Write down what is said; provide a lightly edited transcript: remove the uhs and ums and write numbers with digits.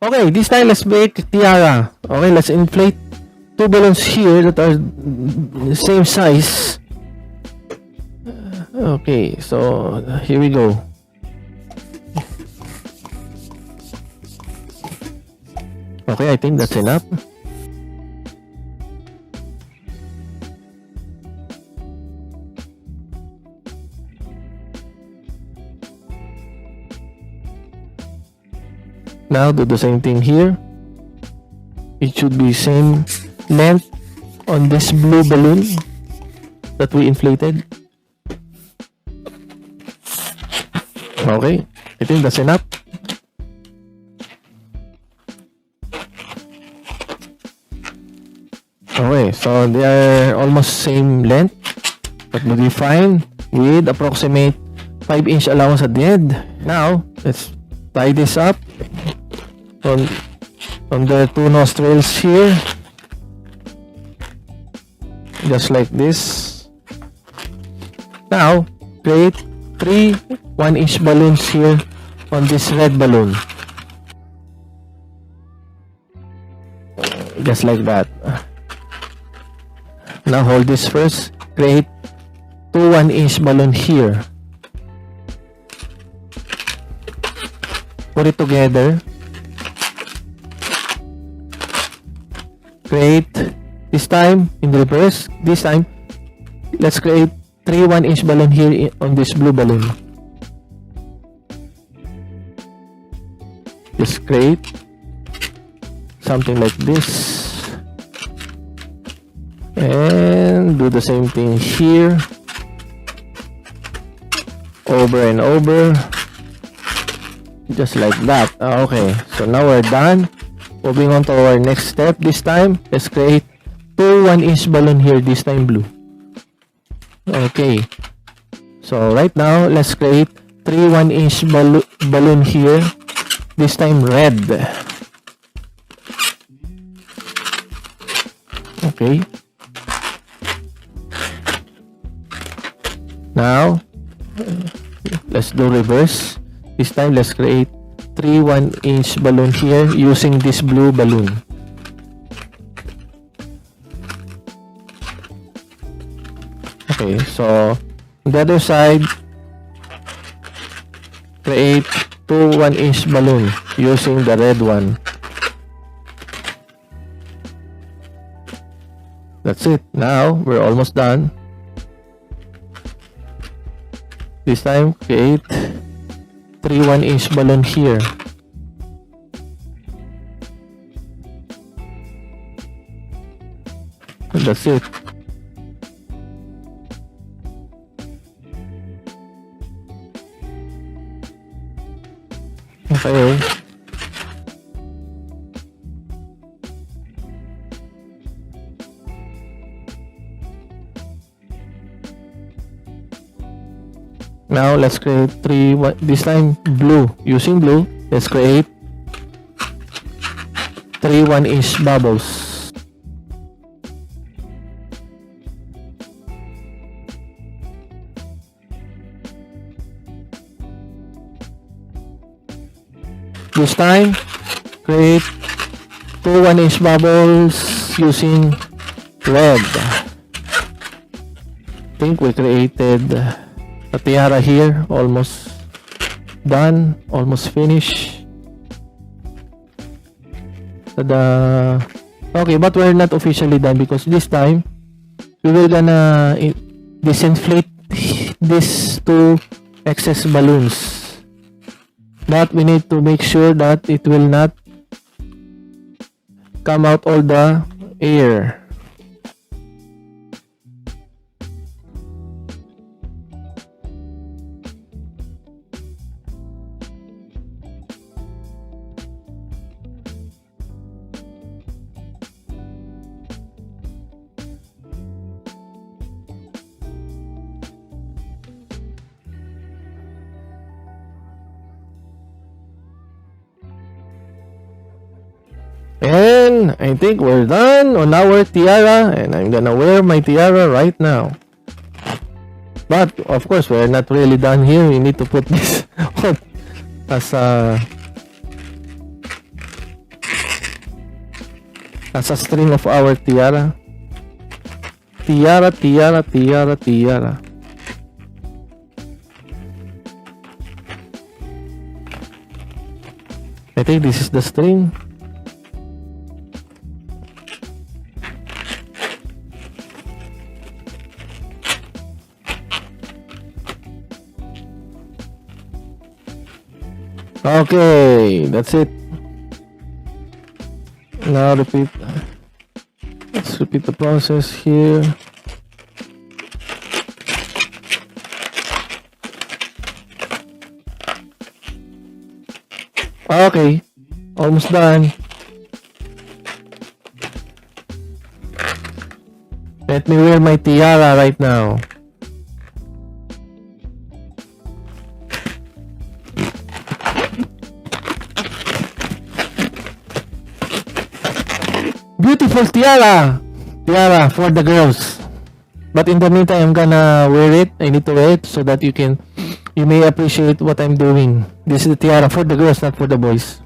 Okay, this time let's make Tiara. Okay, let's inflate two balloons here that are the same size. Okay, so here we go. Okay, I think that's enough. Now do the same thing here. It should be same length on this blue balloon that we inflated. Okay, I think that's enough. Okay, so they are almost same length, but will be fine with approximate 5-inch allowance at the end. Now, let's tie this up on the two nostrils here, just like this. Now, create 3 1-inch balloons here on this red balloon, just like that. Now hold this first, create 2 1-inch balloon here, put it together, create, this time in reverse, this time let's create 3 1-inch balloon here on this blue balloon. Just create something like this and do the same thing here, over and over, just like that. Okay, so now we're done. Moving on to our next step. This time let's create 2 1-inch balloon here, this time blue. Okay, so right now let's create 3 1-inch balloon here, this time red. Okay, now let's do reverse. This time let's create 3 1-inch balloon here using this blue balloon. Okay, so on the other side, create 2 1-inch balloon using the red one. That's it. Now we're almost done. This time create 3 1-inch balloon here. And that's it. Okay. Now let's create 3, this time blue. Using blue, let's create 3 1-inch bubbles. This time, create 2 1-inch bubbles using red. I think we created a tiara here, almost done, almost finished. Okay, but we're not officially done because this time we will gonna disinflate these 2 excess balloons. But we need to make sure that it will not come out all the air. And I think we're done on our tiara, and I'm gonna wear my tiara right now. But of course, we're not really done here. We need to put this on as a as a string of our tiara. Tiara, tiara, tiara, tiara. I think this is the string. Okay, that's it. Now repeat. Let's repeat the process here. Okay, almost done. Let me wear my tiara right now. Beautiful tiara! Tiara for the girls. But in the meantime, I'm gonna wear it. I need to wear it so that you may appreciate what I'm doing. This is the tiara for the girls, not for the boys.